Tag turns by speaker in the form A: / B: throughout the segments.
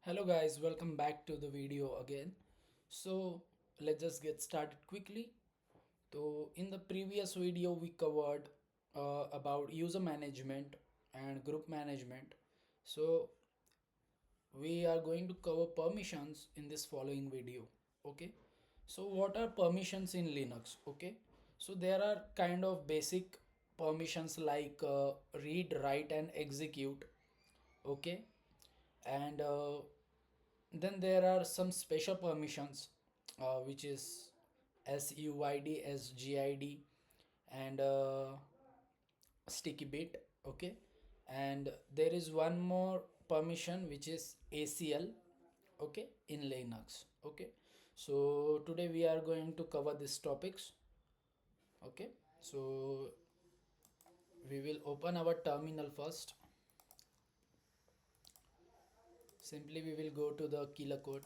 A: Hello guys, welcome back to the video again. So let's just get started quickly. So in the previous video we covered about user management and group management. So we are going to cover permissions in this following video. Okay. So what are permissions in Linux? Okay. So there are kind of basic permissions like read, write and execute. Okay. And then there are some special permissions, which is SUID, SGID, and sticky bit. Okay, and there is one more permission which is ACL. Okay, in Linux. Okay, so today we are going to cover these topics. Okay, so we will open our terminal first. Simply we will go to the killer code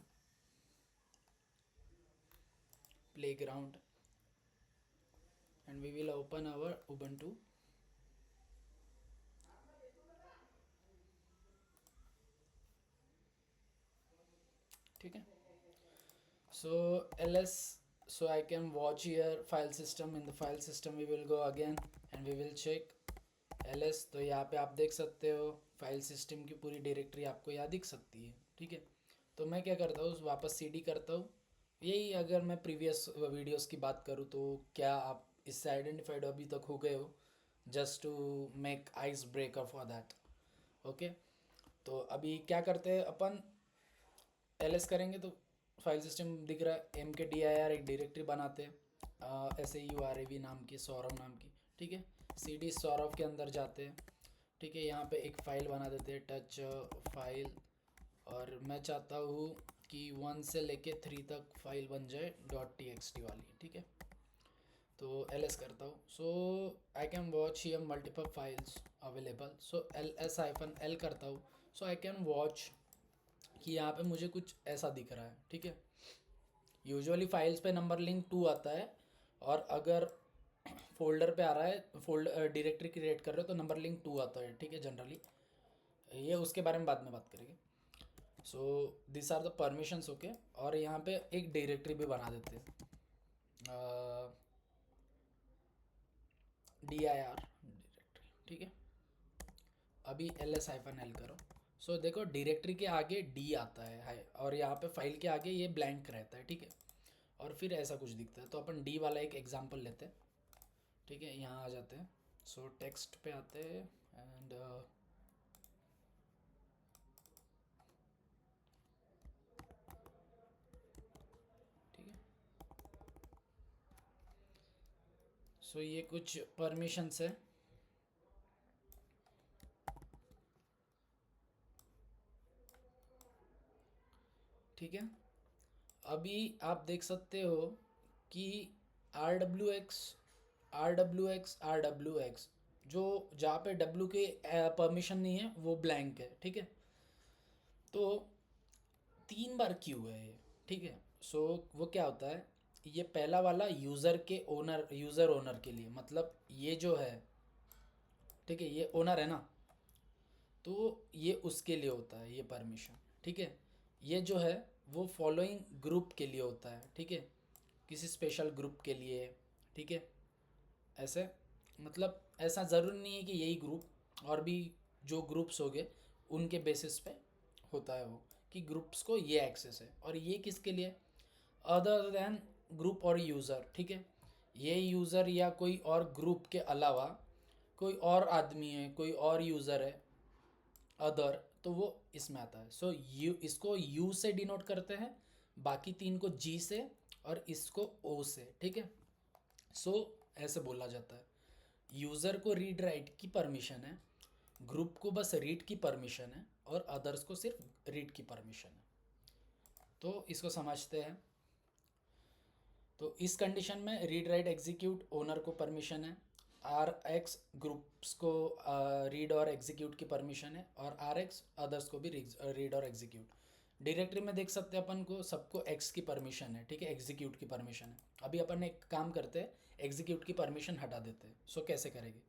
A: playground and we will open our Ubuntu. ठीक है, so ls, so I can watch here file system. In the file system we will go again and we will check ls. तो यहाँ पे आप देख सकते हो file system की पूरी डायरेक्टरी आपको यहाँ दिख सकती है. ठीक है, तो मैं क्या करता हूँ, वापस cd करता हूँ. यही अगर मैं प्रीवियस वीडियोस की बात करूँ तो क्या आप इससे आइडेंटिफाइड अभी तक हो गए हो? Just to make ice breaker for that. Okay, तो अभी क्या करते हैं अपन, ls करेंगे तो फाइल सिस्टम दिख रहा है, एम के डी आई आर एक डायरेक्टरी बनाते हैं SAURAV नाम की, सौरभ नाम की. ठीक है, सी डी सौरभ के अंदर जाते हैं. ठीक है, यहाँ पे एक फ़ाइल बना देते हैं टच फाइल, और मैं चाहता हूँ कि 1 से लेके 3 तक फाइल बन जाए .txt वाली. ठीक है, तो ls करता हूँ. So I can watch here multiple files available. So ls-l करता हूँ. सो आई कैन वॉच कि यहाँ पे मुझे कुछ ऐसा दिख रहा है. ठीक है, यूजुअली फाइल्स पे नंबर लिंक 2 आता है, और अगर फोल्डर पे आ रहा है, फोल्डर डायरेक्टरी क्रिएट कर रहे हो तो नंबर लिंक 2 आता है. ठीक है, जनरली ये उसके बारे में बाद में बात करेंगे. So this are the permissions. Okay, और यहाँ पे एक डायरेक्टरी भी बना देते हैं, dir डायरेक्टरी. ठीक है, अभी ls-l करो. सो देखो डायरेक्टरी के आगे d आता है और यहाँ पे फाइल के आगे ये ब्लैंक रहता है. ठीक है, और फिर ऐसा कुछ दिखता है. तो अपन d वाला एक एग्जांपल लेते हैं. ठीक है, यहाँ आ जाते हैं. सो टेक्स्ट पे आते हैं एंड ठीक है, सो ये कुछ परमिशंस है. ठीक है, अभी आप देख सकते हो कि RWX जो जहाँ पे W के परमिशन नहीं है वो ब्लैंक है. ठीक है, तो 3 बार क्यू है ये. ठीक है, सो वो क्या होता है, ये पहला वाला यूज़र के ओनर, यूज़र ओनर के लिए, मतलब ये जो है, ठीक है, ये ओनर है ना, तो ये उसके लिए होता है ये परमिशन. ठीक है, ये जो है वो फॉलोइंग ग्रुप के लिए होता है. ठीक है, किसी स्पेशल ग्रुप के लिए. ठीक है, ऐसे, मतलब ऐसा ज़रूरी नहीं है कि यही ग्रुप, और भी जो ग्रुप्स हो गए उनके बेसिस पे होता है वो, कि ग्रुप्स को ये एक्सेस है. और ये किसके लिए, अदर देन ग्रुप और यूज़र. ठीक है, ये यूज़र या कोई और ग्रुप के अलावा कोई और आदमी है, कोई और यूज़र है अदर, तो वो इसमें आता है. सो यू, इसको यू से डिनोट करते हैं, बाकी 3 को जी से, और इसको ओ से. ठीक है, सो ऐसे बोला जाता है. यूज़र को रीड राइट की परमिशन है, ग्रुप को बस रीड की परमिशन है, और अदर्स को सिर्फ रीड की परमिशन है. तो इसको समझते हैं. तो इस कंडीशन में रीड राइट एग्जीक्यूट ओनर को परमिशन है, RX ग्रुप्स को रीड और एग्जीक्यूट की परमिशन है, और RX अदर्स को भी रीड और एग्जीक्यूट. डायरेक्टरी में देख सकते हैं अपन को सबको X की परमिशन है. ठीक है, एग्जीक्यूट की परमिशन है. अभी अपन एक काम करते हैं, एग्जीक्यूट की परमिशन हटा देते हैं. सो कैसे करेंगे,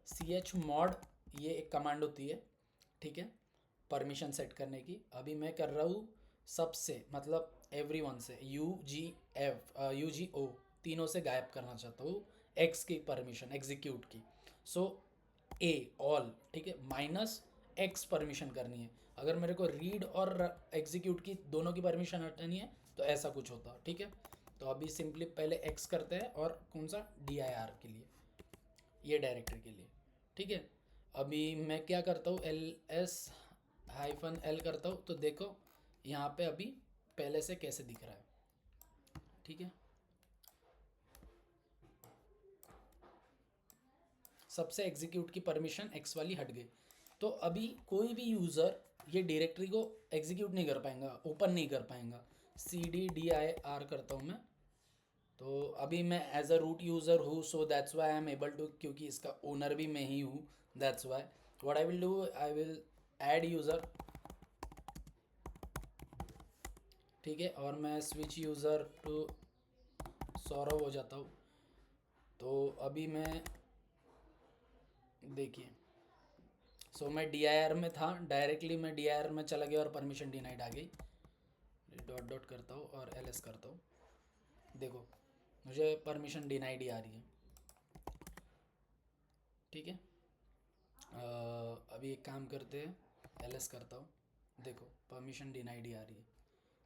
A: CH mod, ये एक कमांड होती है. ठीक है, परमिशन सेट करने की। अभी मैं कर रहा हूँ सबसे, मतलब एवरीवन से, यू जी ओ तीनों से गायब करना चाहता हूँ एक्स की परमिशन एग्जीक्यूट की। सो ए ऑल, ठीक है, माइनस एक्स परमिशन करनी है। अगर मेरे को रीड और एग्जीक्यूट की दोनों की परमिशन हटानी है तो ऐसा कुछ होता, ठीक है। तो अभी सिंपली पहले एक्स करते हैं और कौन सा dir के लिए, ये डायरेक्टरी के लिए, ठीक है। अभी मैं क्या करता हूँ, ls-l करता हूँ, तो देखो यहाँ पे अभी पहले से कैसे दिख रहा है, ठीक है। सबसे एग्जीक्यूट की परमिशन एक्स वाली हट गई। तो अभी कोई भी यूज़र ये डायरेक्टरी को एग्जीक्यूट नहीं कर पाएगा, ओपन नहीं कर पाएगा। cd-dir करता हूँ मैं, तो अभी मैं एज अ रूट यूज़र हूँ, so that's why I am able to, क्योंकि इसका ओनर भी मैं ही हूँ, that's why what I will do, I will add user, ठीक है, और मैं स्विच यूज़र टू सौरव हो जाता हूँ। तो अभी मैं देखिए, सो मैं dir में था, डायरेक्टली मैं dir में चला गया और परमिशन डिनाइड आ गई। डॉट डॉट करता हूँ और ls करता हूँ, देखो मुझे परमिशन डिनाइड ही आ रही है, ठीक है। अभी एक काम करते हैं, ls करता हूँ, देखो परमिशन डिनाइड ही आ रही है।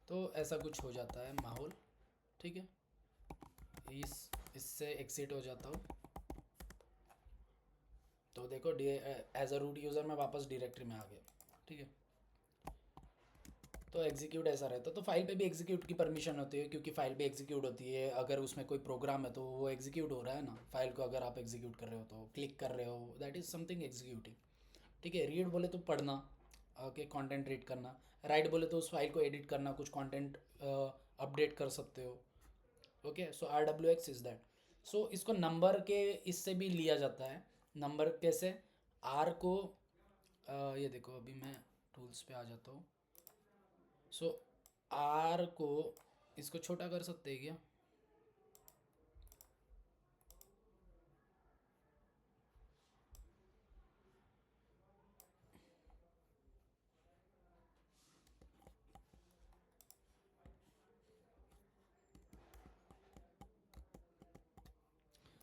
A: तो ऐसा कुछ हो जाता है माहौल, ठीक है। इससे एग्जिट हो जाता हूँ, तो देखो एज अ रूट यूज़र मैं वापस डायरेक्टरी में आ गया, ठीक है। तो एग्जीक्यूट ऐसा रहता है। तो फाइल पे भी एग्जीक्यूट की परमिशन होती है, क्योंकि फाइल भी एग्जीक्यूट होती है। अगर उसमें कोई प्रोग्राम है तो वो एग्जीक्यूट हो रहा है ना, फाइल को अगर आप एग्जीक्यूट कर रहे हो तो क्लिक कर रहे हो, दैट इज़ समथिंग एग्जीक्यूटिंग, ठीक है। रीड बोले तो पढ़ना, ओके, कंटेंट रीड करना। राइट बोले तो उस फाइल को एडिट करना, कुछ कंटेंट अपडेट कर सकते हो, okay. So RWX is that. So इसको नंबर के इससे भी लिया जाता है। नंबर कैसे, आर को ये देखो, अभी मैं टूल्स पे आ जाता हूँ। सो आर को इसको छोटा कर सकते हैं क्या?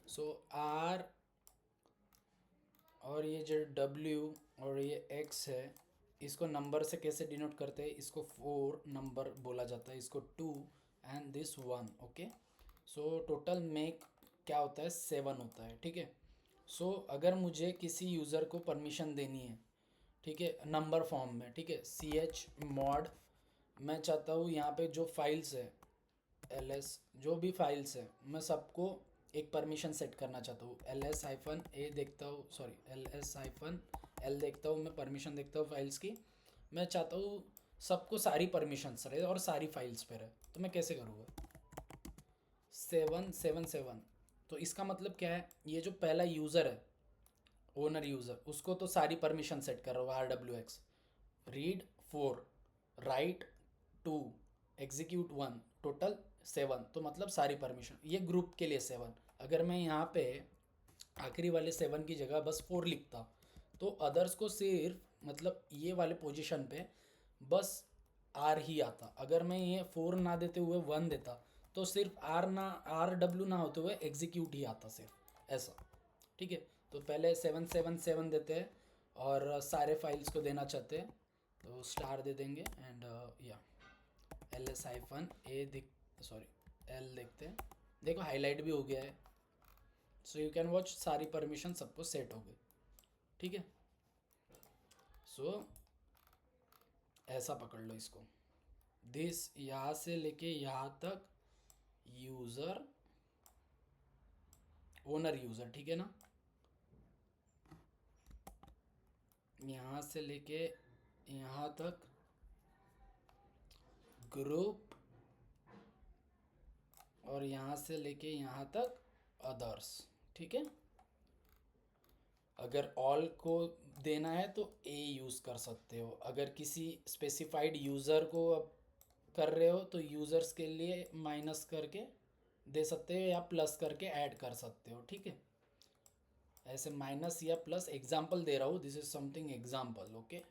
A: सो आर और ये जो डब्ल्यू और ये एक्स है, इसको नंबर से कैसे डिनोट करते हैं, इसको 4 नंबर बोला जाता है, इसको 2 and this 1, okay. So total make क्या होता है, 7 होता है, ठीक है। सो अगर मुझे किसी यूज़र को परमिशन देनी है, ठीक है, नंबर फॉर्म में, ठीक है, chmod, मैं चाहता हूँ यहाँ पे जो फाइल्स है, ls, जो भी फाइल्स है मैं सबको एक परमिशन सेट करना चाहता हूँ। ls-a देखता हूँ, सॉरी ls-l देखता हूँ, मैं परमिशन देखता हूँ फाइल्स की। मैं चाहता हूँ सबको सारी परमिशंस रहे और सारी फाइल्स पे रहे, तो मैं कैसे करूँगा, 7 7 7। तो इसका मतलब क्या है, ये जो पहला यूज़र है, ओनर यूज़र, उसको तो सारी परमिशन सेट कर रहा हूँ, RWX, read 4, right 2, execute 1, total 7। तो मतलब सारी परमिशन, ये ग्रुप के लिए 7। अगर मैं यहाँ पे आखिरी वाले 7 की जगह बस 4 लिखता, तो अदर्स को सिर्फ, मतलब ये वाले पोजीशन पे बस आर ही आता। अगर मैं ये 4 ना देते हुए 1 देता, तो सिर्फ RW ना होते हुए एग्जीक्यूट ही आता, सिर्फ ऐसा, ठीक है। तो पहले 7 7 7 देते हैं, और सारे फाइल्स को देना चाहते हैं तो स्टार दे देंगे, एंड या ls-a दिख, सॉरी l देखते हैं, देखो हाईलाइट भी हो गया है। सो यू कैन वॉच, सारी परमिशन सबको सेट हो गई, ठीक है। सो ऐसा पकड़ लो इसको, दिस यहाँ से लेके यहाँ तक यूज़र, ओनर यूज़र, ठीक है ना, यहाँ से लेके यहाँ तक ग्रुप, और यहाँ से लेके यहाँ तक अदर्स, ठीक है। अगर ऑल को देना है तो ए यूज़ कर सकते हो। अगर किसी स्पेसिफाइड यूज़र को अब कर रहे हो तो यूज़र्स के लिए माइनस करके दे सकते हो, या प्लस करके ऐड कर सकते हो, ठीक है। ऐसे माइनस या प्लस, एग्जाम्पल दे रहा हूँ, this is something example, okay.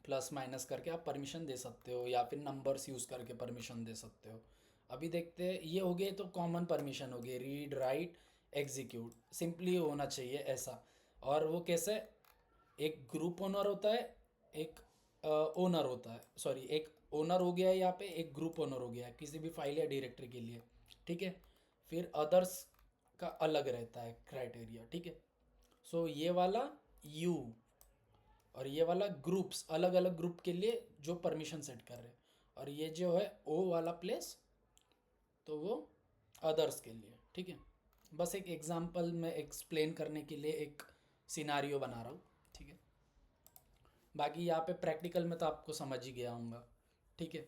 A: Plus minus करके आप परमिशन दे सकते हो, या फिर नंबर्स यूज़ करके परमिशन दे सकते हो। अभी देखते हैं, ये हो गए तो कॉमन परमिशन हो गए, रीड राइट एग्जीक्यूट, सिंपली होना चाहिए ऐसा। और वो कैसे, एक ग्रुप ओनर होता है, एक ओनर होता है, सॉरी एक ओनर हो गया है यहाँ पे, एक ग्रुप ओनर हो गया है किसी भी फाइल या डायरेक्टरी के लिए, ठीक है। फिर अदर्स का अलग रहता है क्राइटेरिया, ठीक है। सो ये वाला यू और ये वाला ग्रुप्स, अलग अलग ग्रुप के लिए जो परमिशन सेट कर रहे हैं, और ये जो है ओ वाला प्लेस, तो वो अदर्स के लिए, ठीक है। बस एक एग्जांपल में एक्सप्लेन करने के लिए एक सिनारियो बना रहा हूँ, ठीक है। बाकी यहाँ पे प्रैक्टिकल में तो आपको समझ ही गया होगा, ठीक है।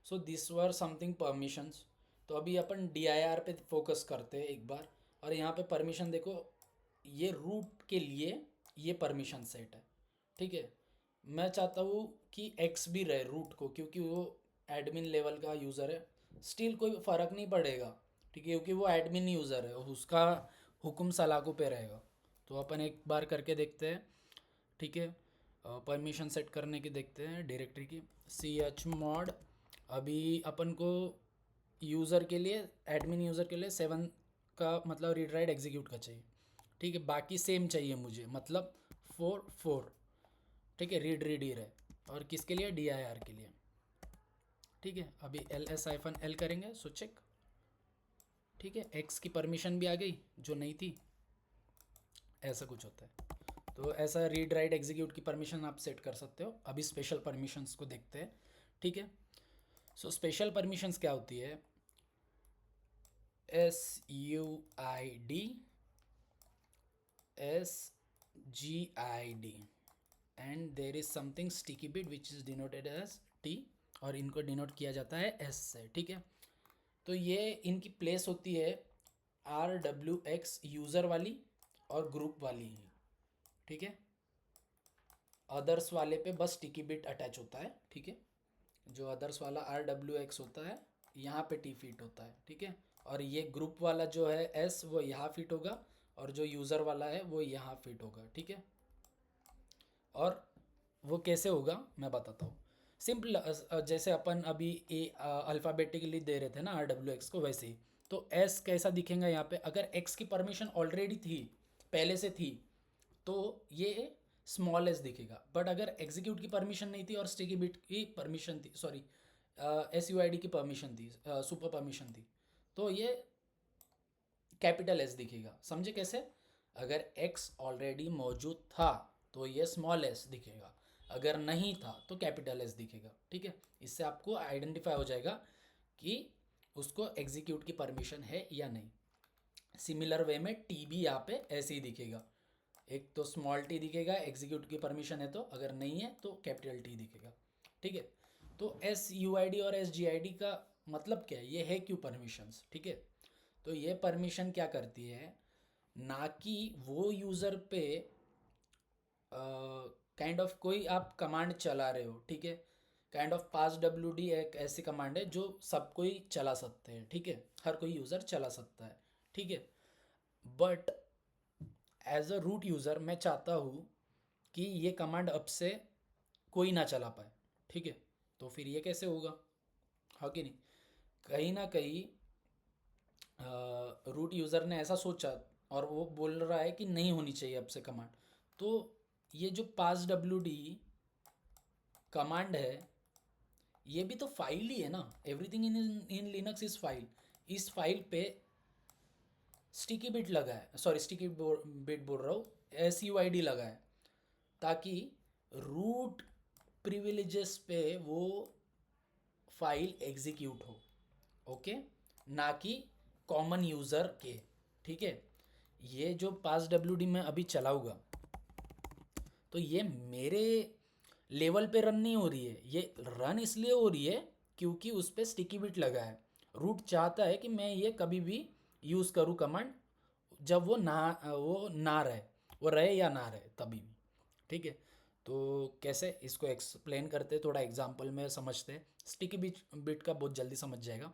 A: So this were something permissions. तो अभी अपन डी आई आर पे फोकस करते हैं एक बार। और यहाँ पे परमिशन देखो, ये रूट के लिए ये परमिशन सेट है, ठीक है। मैं चाहता हूँ कि एक्स भी रहे रूट को, क्योंकि वो एडमिन लेवल का यूज़र है, स्टिल कोई फ़र्क नहीं पड़ेगा, ठीक है, क्योंकि वो एडमिन यूज़र है, उसका हुक्म सलाखों पे रहेगा। तो अपन एक बार करके देखते हैं, ठीक है। परमिशन सेट करने की देखते हैं डायरेक्टरी की, सी एच मॉड। अभी अपन को यूज़र के लिए, एडमिन यूज़र के लिए 7 का मतलब रीड राइट एग्जीक्यूट का चाहिए, ठीक है। बाकी सेम चाहिए मुझे, मतलब 4 ठीक है, रीड रीड ही रहे। और किसके लिए, डी आई आर के लिए, ठीक है। अभी एल एस आइफन एल करेंगे, सो चेक, ठीक है। एक्स की परमिशन भी आ गई जो नहीं थी, ऐसा कुछ होता है। तो ऐसा रीड राइट एग्जीक्यूट की परमिशन आप सेट कर सकते हो। अभी स्पेशल परमिशंस को देखते हैं, ठीक है। सो स्पेशल परमिशंस क्या होती है, SUID and there is something sticky bit which is denoted as T, और इनको डिनोट किया जाता है S से, ठीक है। तो ये इनकी प्लेस होती है RWX यूज़र वाली और ग्रुप वाली ही, ठीक है। अदर्स वाले पे बस स्टिकी बिट अटैच होता है, ठीक है। जो अदर्स वाला RWX होता है, यहाँ पे T फिट होता है, ठीक है। और ये ग्रुप वाला जो है S, वो यहाँ फिट होगा, और जो यूज़र वाला है वो यहाँ फिट होगा, ठीक है। और वो कैसे होगा मैं बताता हूँ, सिंपल। जैसे अपन अभी अल्फ़ाबेटिकली दे रहे थे ना RWX को, वैसे ही। तो S कैसा दिखेगा यहाँ पे, अगर X की परमिशन ऑलरेडी थी, पहले से थी, तो ये स्मॉल एस दिखेगा। बट अगर एग्जीक्यूट की परमिशन नहीं थी और स्टिकी बिट की परमिशन थी, सॉरी SUID की परमिशन थी, सुपर परमिशन थी, तो ये कैपिटल एस दिखेगा। समझे कैसे, अगर एक्स ऑलरेडी मौजूद था तो ये स्मॉल एस दिखेगा, अगर नहीं था तो कैपिटल एस दिखेगा, ठीक है। इससे आपको आइडेंटिफाई हो जाएगा कि उसको एग्जीक्यूट की परमिशन है या नहीं। सिमिलर वे में टी भी यहाँ पे ऐसे ही दिखेगा, एक तो स्मॉल टी दिखेगा एग्जीक्यूट की परमिशन है तो, अगर नहीं है तो कैपिटल टी दिखेगा, ठीक है। तो SUID और SGID का मतलब क्या है, ये है क्यों परमिशंस, ठीक है। तो ये परमिशन क्या करती है, ना कि वो यूज़र पे काइंड ऑफ कोई आप कमांड चला रहे हो, ठीक है। काइंड ऑफ पास WD एक ऐसी कमांड है जो सब कोई चला सकते हैं, ठीक है, हर कोई यूज़र चला सकता है, ठीक है। But as a root user मैं चाहता हूँ कि ये कमांड अब से कोई ना चला पाए, ठीक है। तो फिर ये कैसे होगा, हाँ कि नहीं। कहीं ना कहीं रूट यूज़र ने ऐसा सोचा और वो बोल रहा है कि नहीं होनी चाहिए अब से कमांड। तो ये जो पास WD कमांड है, ये भी तो फाइल ही है ना, everything in Linux is file. इस फाइल पे स्टिकी बिट लगा है, सॉरी स्टिकी बिट बोल रहा हूँ, SUID लगा है, ताकि रूट प्रिविलेजेस पे वो फाइल एग्जीक्यूट हो, ओके, ना कि कॉमन यूज़र के, ठीक है। ये जो पास WD में अभी चलाऊंगा, तो ये मेरे लेवल पे रन नहीं हो रही है, ये रन इसलिए हो रही है क्योंकि उस पर स्टिकी बिट लगा है। रूट चाहता है कि मैं ये कभी भी यूज़ करूँ कमांड, जब वो ना रहे, वो रहे या ना रहे तभी भी, ठीक है। तो कैसे इसको एक्सप्लेन करते, थोड़ा एग्जांपल में समझते हैं, स्टिकी बिट का बहुत जल्दी समझ जाएगा।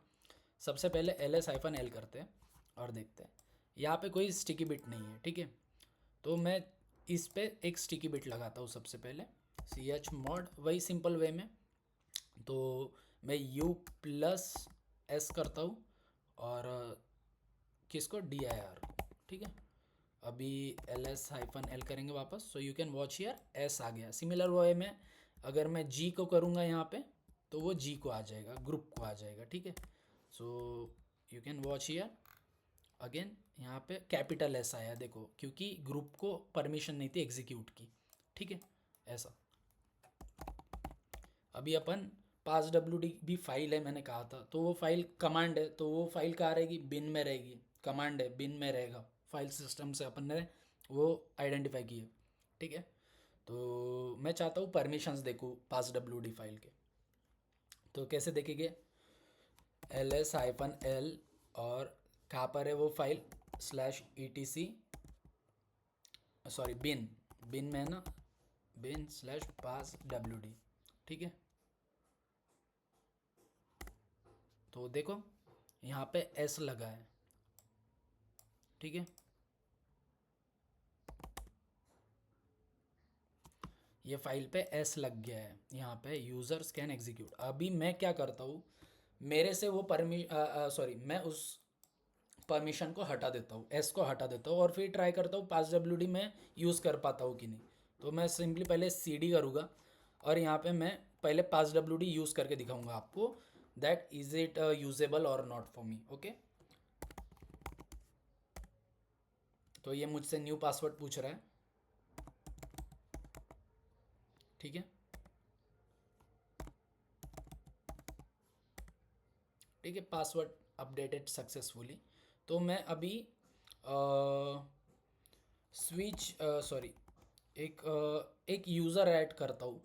A: सबसे पहले LS-L करते हैं और देखते हैं, यहाँ पे कोई स्टिकी बिट नहीं है, ठीक है। तो मैं इस पे एक स्टिकी बिट लगाता हूँ सबसे पहले, सी एच मॉड वही सिंपल वे में। तो मैं यू प्लस एस करता हूँ और किसको डी आई आर, ठीक है। अभी एल एस हाइफन एल करेंगे वापस, so you can watch here S आ गया। सिमिलर वे में अगर मैं जी को करूँगा यहाँ पे तो वो जी को आ जाएगा, ग्रुप को आ जाएगा, ठीक है। सो you can watch here again, यहाँ पे कैपिटल एस आया देखो, क्योंकि ग्रुप को परमिशन नहीं थी एग्जीक्यूट की, ठीक है। ऐसा अभी अपन पास डब्ल्यू डी भी फाइल है मैंने कहा था, तो वो फाइल कमांड है, तो वो फाइल कहाँ रहेगी, बिन में रहेगी। कमांड है, बिन में रहेगा, फाइल सिस्टम से अपन ने वो आइडेंटिफाई किया, ठीक है। तो मैं चाहता हूँ परमिशंस देखूँ पास डब्ल्यू डी फाइल के, तो कैसे देखेंगे, एल एस हाइफन एल और कहाँ पर है वो file, slash E T C, sorry bin, bin में है ना, bin slash pass W D, ठीक है। तो देखो यहाँ पे एस लगा है, ठीक है। ये फाइल पे एस लग गया है, यहाँ पे यूज़र्स कैन एग्जीक्यूट। अभी मैं क्या करता हूँ, मेरे से वो सॉरी मैं उस परमिशन को हटा देता हूँ, एस को हटा देता हूँ और फिर ट्राई करता हूँ पास डब्ल्यू डी में यूज़ कर पाता हूँ कि नहीं। तो मैं सिंपली पहले सी डी करूँगा और यहाँ पे मैं पहले पास डब्ल्यू डी यूज़ करके दिखाऊंगा आपको, दैट इज़ इट यूजेबल और नॉट फॉर मी, ओके। तो ये मुझसे न्यू पासवर्ड पूछ रहा है, ठीक है, ठीक है। Password updated successfully. तो मैं अभी स्विच सॉरी एक यूज़र ऐड करता हूँ,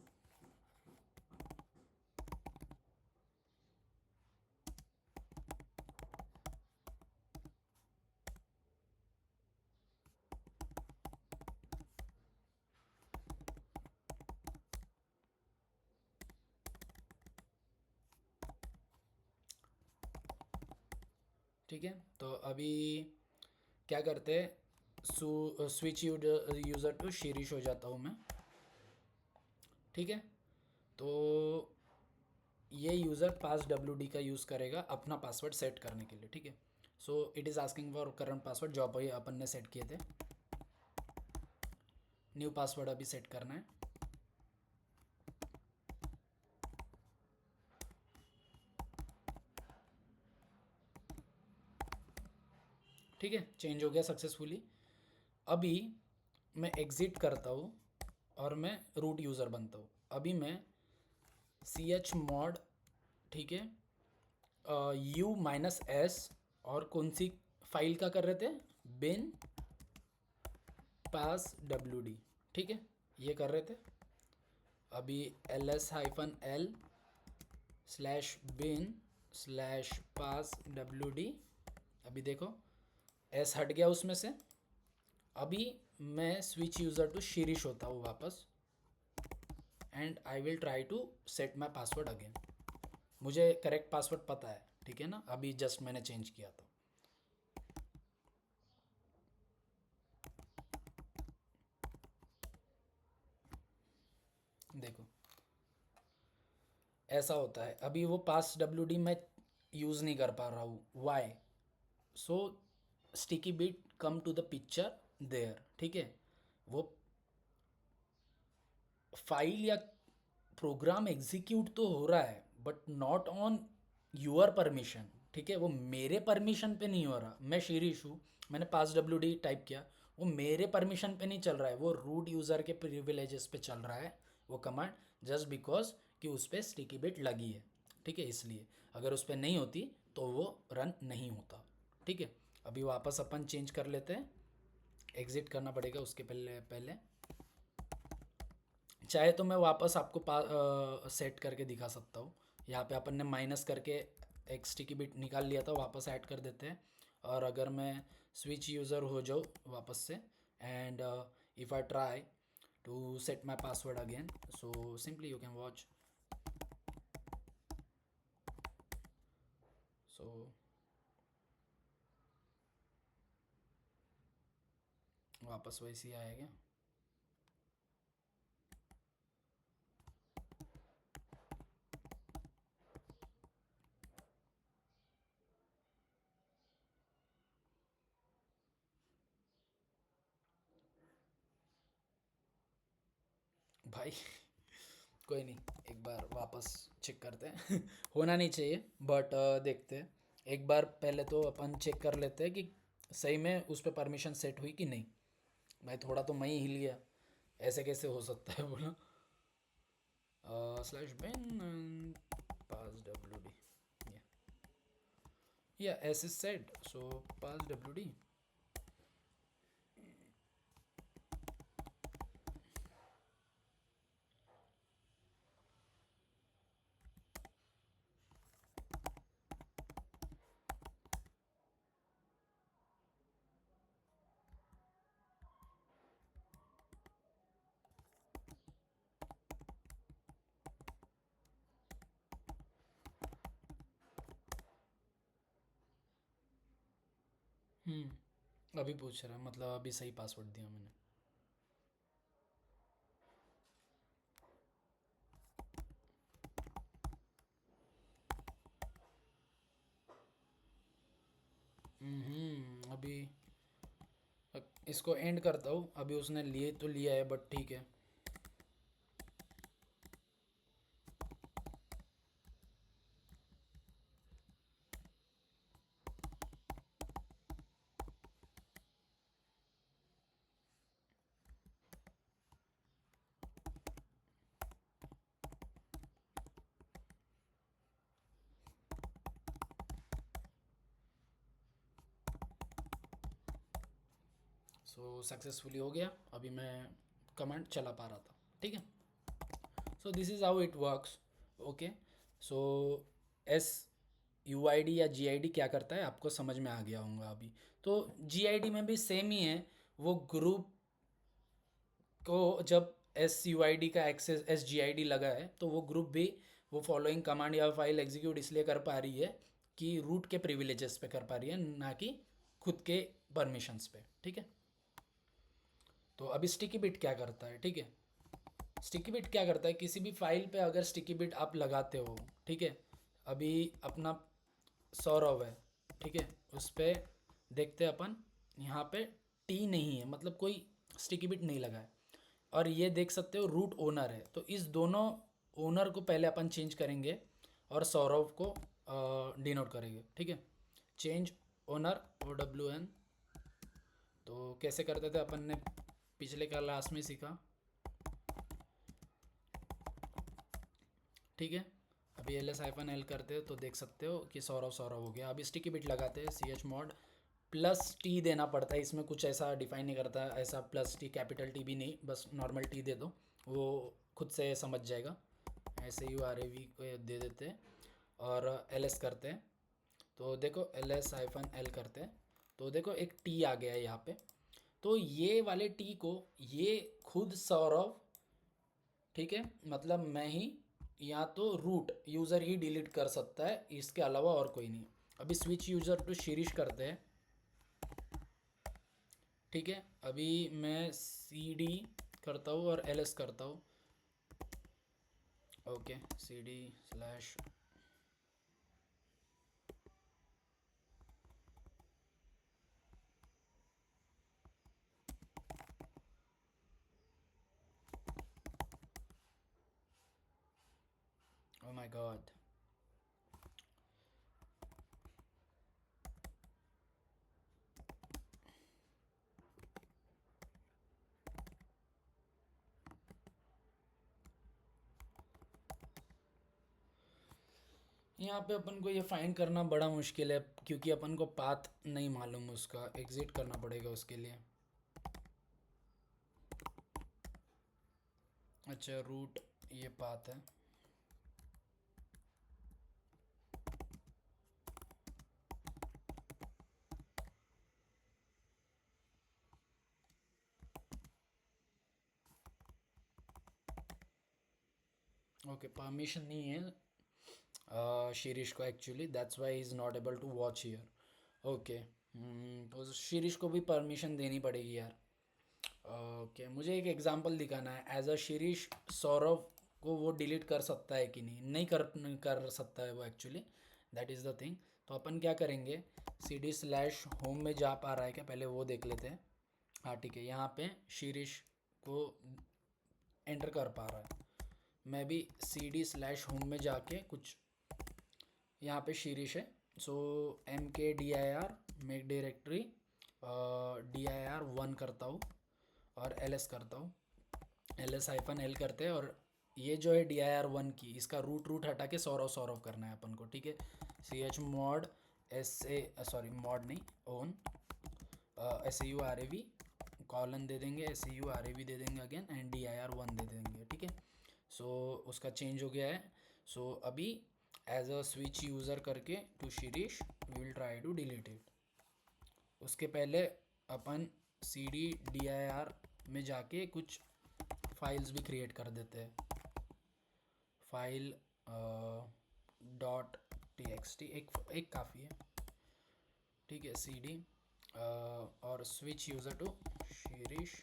A: ठीक है। तो अभी क्या करते हैं, स्विच यूज़र टू शीरिश हो जाता हूँ मैं, ठीक है। तो ये यूज़र पास डब्ल्यू डी का यूज़ करेगा अपना पासवर्ड सेट करने के लिए, ठीक है। So it is asking for current password जो अपन ने सेट किए थे। न्यू पासवर्ड अभी सेट करना है, ठीक है। चेंज हो गया सक्सेसफुली। अभी मैं एग्ज़िट करता हूँ और मैं रूट यूज़र बनता हूँ। अभी मैं सी एच मॉड, ठीक है, यू माइनस एस और कौन सी फाइल का कर रहे थे, बिन पास डब्ल्यू डी, ठीक है, ये कर रहे थे। अभी L S hyphen L slash bin slash pass W D, अभी देखो एस हट गया उसमें से। अभी मैं स्विच यूज़र टू शीरिश होता हूँ वापस, and I will try to set my password again. मुझे करेक्ट पासवर्ड पता है, ठीक है ना, अभी जस्ट मैंने चेंज किया था। देखो ऐसा होता है। अभी वो पास डब्ल्यू डी मैं यूज़ नहीं कर पा रहा हूँ, why, so sticky bit come to the picture there, ठीक है। वो फाइल या प्रोग्राम एग्जीक्यूट तो हो रहा है but not on your permission, ठीक है। वो मेरे परमिशन पे नहीं हो रहा, मैं शीरिश हूँ, मैंने पास डब्ल्यू डी टाइप किया, वो मेरे परमिशन पे नहीं चल रहा है, वो रूट यूज़र के प्रिविलेजेस पे चल रहा है वो कमांड, जस्ट बिकॉज कि उस पर स्टिकी बिट लगी है, ठीक है। इसलिए अगर उस पर नहीं होती तो वो रन नहीं होता, ठीक है। अभी वापस अपन चेंज कर लेते हैं, एग्ज़िट करना पड़ेगा उसके पहले पहले। चाहे तो मैं वापस आपको सेट करके दिखा सकता हूँ। यहाँ पे अपन ने माइनस करके एक स्टिकी बिट निकाल लिया था, वापस ऐड कर देते हैं। और अगर मैं स्विच यूज़र हो जाऊँ वापस से, and if I try to set my password again, so simply you can watch, so वापस वैसे ही आएगा। भाई कोई नहीं, एक बार वापस चेक करते हैं होना नहीं चाहिए बट देखते हैं। एक बार पहले तो अपन चेक कर लेते हैं कि सही में उस पर परमिशन सेट हुई कि नहीं। भाई थोड़ा तो मैं ही हिल गया, ऐसे कैसे हो सकता है बोला। स्लैश बिन पास डब्ल्यू डी, या S is set, so pass W D. अभी पूछ रहा है, मतलब अभी सही पासवर्ड दिया मैंने। अभी इसको एंड करता हूँ, अभी उसने लिए तो लिया है बट ठीक है। सो सक्सेसफुली हो गया, अभी मैं कमांड चला पा रहा था, ठीक है। So this is how it works. Okay, so S U I D या जी आई डी क्या करता है आपको समझ में आ गया होगा अभी। तो जी आई डी में भी सेम ही है, वो ग्रुप को जब एस यू आई डी का access S G I D लगा है तो वो ग्रुप भी वो फॉलोइंग कमांड या फाइल एग्जीक्यूट इसलिए कर पा रही है कि रूट के प्रिविलेजेस पे कर पा रही है, ना कि खुद के परमिशंस पे, ठीक है। तो अभी स्टिकी बिट क्या करता है, ठीक है। स्टिकी बिट क्या करता है, किसी भी फाइल पे अगर स्टिकी बिट आप लगाते हो, ठीक है। अभी अपना सौरव है, ठीक है, उस पर देखते हैं अपन, यहाँ पे टी नहीं है, मतलब कोई स्टिकी बिट नहीं लगा है। और ये देख सकते हो रूट ओनर है, तो इस दोनों ओनर को पहले अपन चेंज करेंगे और सौरव को डिनोट करेंगे, ठीक है। Change owner O W N, तो कैसे करते थे अपन ने पिछले क्लास में सीखा, ठीक है। अभी एल एस हाइफन एल करते हो तो देख सकते हो कि सौरव सौरव हो गया। अभी स्टिकी बिट लगाते हैं, C H mod plus T देना पड़ता है, इसमें कुछ ऐसा डिफाइन नहीं करता, ऐसा प्लस टी कैपिटल टी भी नहीं, बस नॉर्मल टी दे दो, वो खुद से समझ जाएगा। ऐसे यू आर ए वी को दे देते हैं और एल एस करते हैं, तो देखो एल एस हाइफन एल करते हैं तो देखो एक टी आ गया है यहाँ पे। तो ये वाले टी को ये खुद सौरव, ठीक है, मतलब मैं ही, या तो रूट यूज़र ही डिलीट कर सकता है, इसके अलावा और कोई नहीं। अभी स्विच यूज़र टू शिरीष करते हैं, ठीक है। अभी मैं सी डी करता हूँ और एल एस करता हूँ। Okay, C D slash, oh my god, यहाँ पे अपन को ये फाइंड करना बड़ा मुश्किल है क्योंकि अपन को पाथ नहीं मालूम, उसका एग्जिट करना पड़ेगा उसके लिए। अच्छा, रूट ये पाथ है, ओके। परमिशन नहीं है शिरीष को actually, that's why is not able to watch here. Okay, तो शिरीष को भी परमिशन देनी पड़ेगी यार। ओके, मुझे एक एग्जांपल दिखाना है, एज अ शिरीष सौरव को वो डिलीट कर सकता है कि नहीं, नहीं कर सकता है वो actually, that is the thing. तो अपन क्या करेंगे, सी डी स्लैश होम में जा पा रहा है क्या पहले वो देख लेते हैं। हाँ ठीक है, यहाँ पे शिरीष को एंटर कर पा रहा है। मैं भी cd/home में जाके कुछ यहाँ पे शीरिश है, सो mkdir मेक डायरेक्टरी dir1 करता हूँ और ls करता हूँ, ls-l करते हैं। और ये जो है dir1 की, इसका रूट हटा के सौरव करना है अपन को, ठीक है। chmod मॉड नहीं ओन SAURAV कॉलन दे देंगे, SAURAV दे देंगे अगेन, एंड dir1 दे देंगे, ठीक है। सो उसका चेंज हो गया है। सो अभी एज अ स्विच यूज़र करके to Shirish we will try to delete it. उसके पहले अपन cd/dir में जाके कुछ फाइल्स भी क्रिएट कर देते हैं। फाइल .txt एक काफ़ी है, ठीक है। cd और स्विच यूज़र टू शिरीष।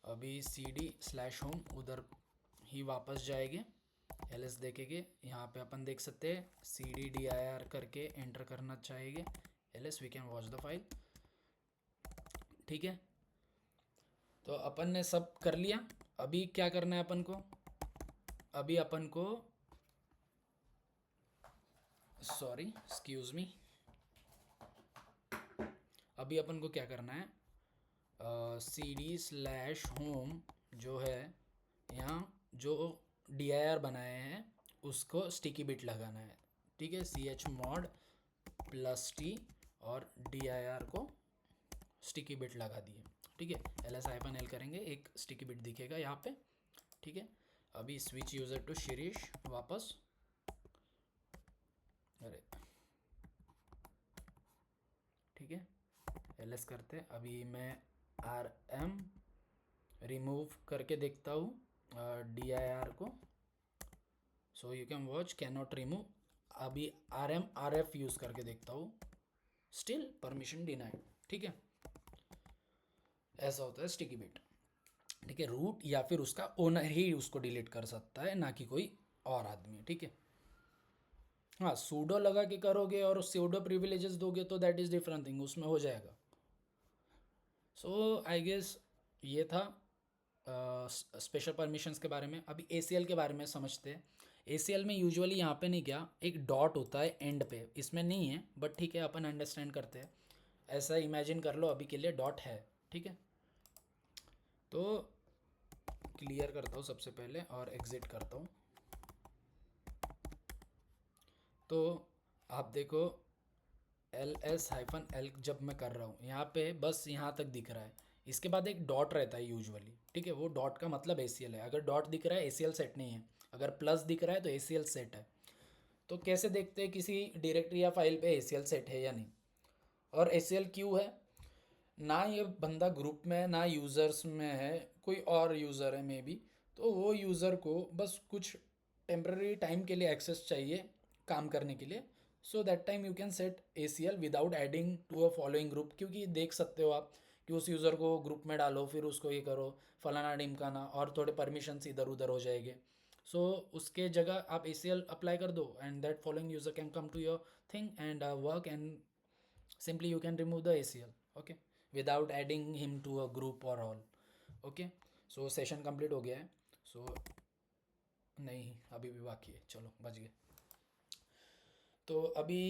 A: अभी cd/home उधर ही वापस जाएंगे, ls देखेंगे। यहाँ पे अपन देख सकते हैं cd/dir करके एंटर करना चाहिए ls, we can watch the file, ठीक है। तो अपन ने सब कर लिया। अभी क्या करना है अपन को, अभी अपन को सॉरी एक्सक्यूज़ मी, अभी अपन को क्या करना है, cd/home जो है यहाँ जो dir बनाए हैं उसको स्टिकी बिट लगाना है, ठीक है। chmod +t और dir को स्टिकी बिट लगा दिए, ठीक है। ls-l करेंगे, एक स्टिकी बिट दिखेगा यहाँ पे, ठीक है। अभी स्विच यूज़र टू शिरीष वापस, अरे ठीक है, ls करते हैं। अभी मैं rm रिमूव करके देखता हूँ dir को, सो you can watch can not remove. अभी rf यूज़ करके देखता हूँ, स्टिल परमिशन डिनाइड, ठीक है। ऐसा होता है स्टिकी बिट, ठीक है। रूट या फिर उसका ओनर ही उसको डिलीट कर सकता है, ना कि कोई और आदमी, ठीक है। हाँ, सूडो लगा के करोगे और सूडो प्रिविलेजेस दोगे तो दैट इज़ डिफरेंट थिंग, उसमें हो जाएगा। सो आई गेस ये था स्पेशल परमिशंस के बारे में। अभी ACL के बारे में समझते हैं। ACL में यूजुअली यहाँ पे नहीं, क्या एक डॉट होता है एंड पे, इसमें नहीं है, बट ठीक है अपन अंडरस्टैंड करते हैं। ऐसा इमेजिन कर लो अभी के लिए डॉट है, ठीक है। तो क्लियर करता हूँ सबसे पहले और एग्ज़िट करता हूँ। तो आप देखो ls-l जब मैं कर रहा हूँ यहाँ पे बस यहाँ तक दिख रहा है, इसके बाद एक डॉट रहता है यूजुअली, ठीक है। वो डॉट का मतलब ACL है। अगर डॉट दिख रहा है ACL सेट नहीं है, अगर प्लस दिख रहा है तो ACL सेट है। तो कैसे देखते हैं किसी डायरेक्टरी या फाइल पे ACL सेट है या नहीं, और ACL क्यों है? ना ये बंदा ग्रुप में है, ना यूज़र्स में है, कोई और यूज़र है मे बी, तो वो यूज़र को बस कुछ टेम्पररी टाइम के लिए एक्सेस चाहिए काम करने के लिए। So that time you can set ACL without adding to a following group, क्योंकि देख सकते हो आप कि उस यूज़र को ग्रुप में डालो, फिर उसको ये करो फलाना ढिमकाना, और थोड़े परमिशंस इधर उधर हो जाएंगे। सो उसके जगह आप ACL अप्लाई कर दो and that following user can come to your thing and work, and simply you can remove the ACL, okay, without adding him to a group or all, okay। so session complete हो गया है। so नहीं, अभी भी बाकी है, चलो बच गए। तो अभी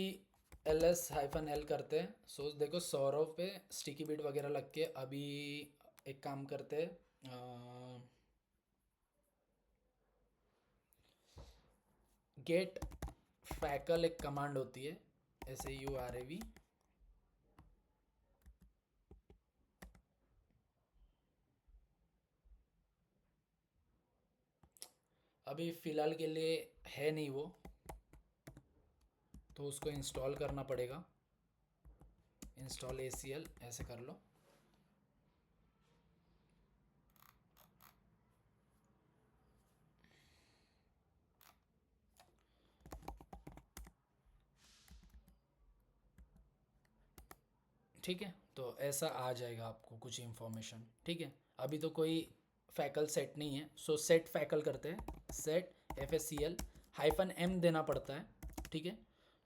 A: ls-l करते हैं। सो देखो सौरव पे स्टिकी बिट वगैरह लग के, अभी एक काम करते हैं, गेट फैकल एक कमांड होती है, SAURAV। अभी फ़िलहाल के लिए है नहीं वो, तो उसको इंस्टॉल करना पड़ेगा। इंस्टॉल ACL ऐसे कर लो। ठीक है, तो ऐसा आ जाएगा आपको कुछ इन्फॉर्मेशन, ठीक है। अभी तो कोई फैकल सेट नहीं है, सो सेट फैकल करते हैं। सेट FACL-m देना पड़ता है, ठीक है।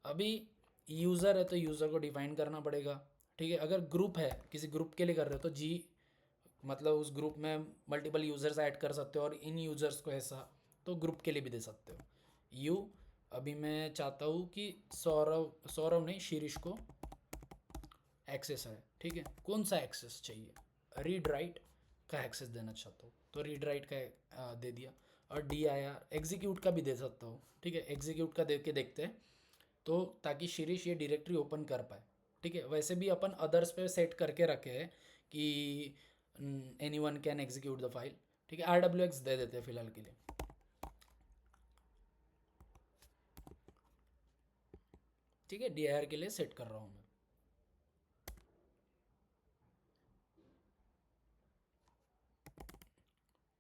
A: अभी यूज़र है तो यूज़र को डिफाइन करना पड़ेगा, ठीक है। अगर ग्रुप है, किसी ग्रुप के लिए कर रहे हो तो G मतलब उस ग्रुप में मल्टीपल यूज़र्स ऐड कर सकते हो और इन यूज़र्स को ऐसा तो ग्रुप के लिए भी दे सकते हो। यू अभी मैं चाहता हूँ कि सौरव सौरव नहीं शीरीष को एक्सेस है, ठीक है, कौन सा एक्सेस चाहिए, रीड राइट का एक्सेस देना चाहता हूँ तो रीड राइट का दे दिया। और डी आया एग्जीक्यूट का भी दे सकता हूँ, ठीक है, एग्जीक्यूट का दे के देखते हैं तो ताकि शीरीष ये डायरेक्टरी ओपन कर पाए। ठीक है, वैसे भी अपन अदर्स पे सेट करके रखे हैं कि any one can execute the file. ठीक है, RWX दे देते हैं फिलहाल के लिए। ठीक है, DIR के लिए सेट कर रहा हूँ मैं।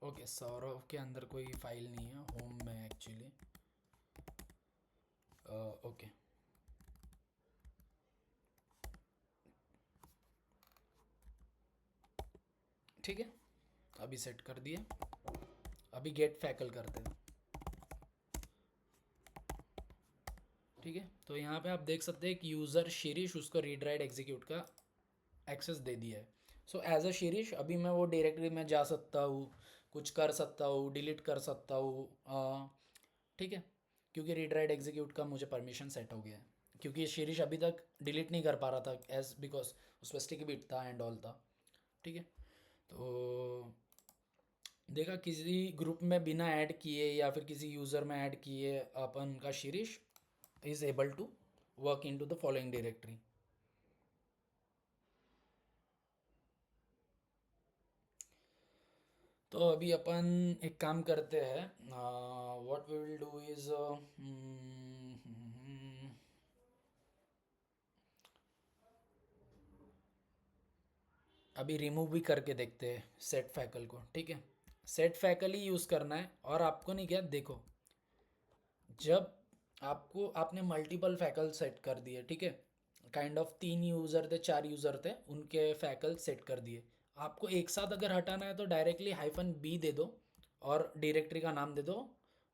A: ओके, सौरव के अंदर कोई फाइल नहीं है होम में एक्चुअली। ओके, ठीक है, अभी सेट कर दिए। अभी गेट फैकल करते हैं। ठीक है, तो यहाँ पे आप देख सकते हैं कि यूज़र शीरीष उसको रीड राइट एग्जीक्यूट का एक्सेस दे दिया है। सो एज अ शीरीष अभी मैं वो डायरेक्टरी में जा सकता हूँ, कुछ कर सकता हूँ, डिलीट कर सकता हूँ। ठीक है, क्योंकि रीड राइट एग्जीक्यूट का मुझे परमिशन सेट हो गया है, क्योंकि शीरीष अभी तक डिलीट नहीं कर पा रहा था एज बिकॉज उस पर स्टिकी बिट था एंड ऑल था। ठीक है, तो देखा किसी ग्रुप में बिना ऐड किए या फिर किसी यूज़र में ऐड किए अपन का शीरीष is able to work in to the following directory. तो अभी अपन एक काम करते हैं, what we will do is अभी रिमूव भी करके देखते हैं सेट फैकल को। ठीक है, सेट फैकल ही यूज़ करना है और आपको नहीं क्या, देखो जब आपको आपने मल्टीपल फैकल सेट कर दिए, ठीक है, काइंड ऑफ 3 यूज़र थे 4 यूज़र थे उनके फैकल सेट कर दिए, आपको एक साथ अगर हटाना है तो डायरेक्टली -B दे दो और डायरेक्टरी का नाम दे दो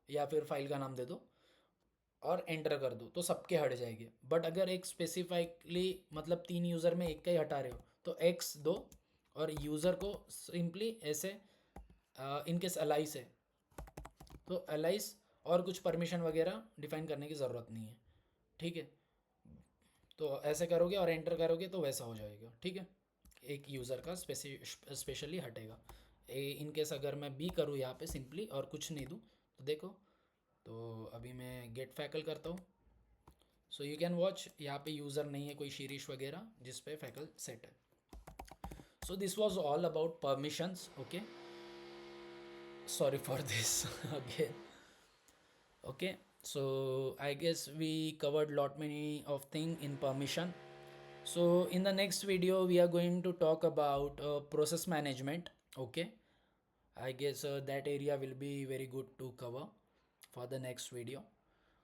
A: या फिर फाइल का नाम दे दो और एंटर कर दो तो सबके हट जाएंगे। बट अगर एक स्पेसिफाइकली मतलब 3 यूज़र में एक का ही हटा रहे हो तो X दो और यूज़र को सिंपली ऐसे इनकेस अलाइस है तो अलाइस और कुछ परमिशन वगैरह डिफाइन करने की ज़रूरत नहीं है। ठीक है, तो ऐसे करोगे और एंटर करोगे तो वैसा हो जाएगा। ठीक है, एक यूज़र का स्पेशली हटेगा। इन केस अगर मैं बी करूँ यहाँ पे सिंपली और कुछ नहीं दूँ तो देखो, तो अभी मैं गेट फैकल करता हूँ। सो यू कैन वॉच यहाँ पे यूज़र नहीं है कोई शीरीष वगैरह जिस पे फैकल सेट है। So this was all about permissions. Okay, sorry for this again. Okay, so I guess we covered lot many of thing in permission. So in the next video we are going to talk about process management. Okay, I guess that area will be very good to cover for the next video.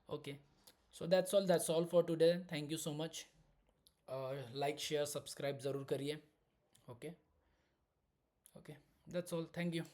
A: Okay, so that's all for today. Thank you so much. Like share subscribe ज़रूर करिए. Okay, okay, that's all. Thank you.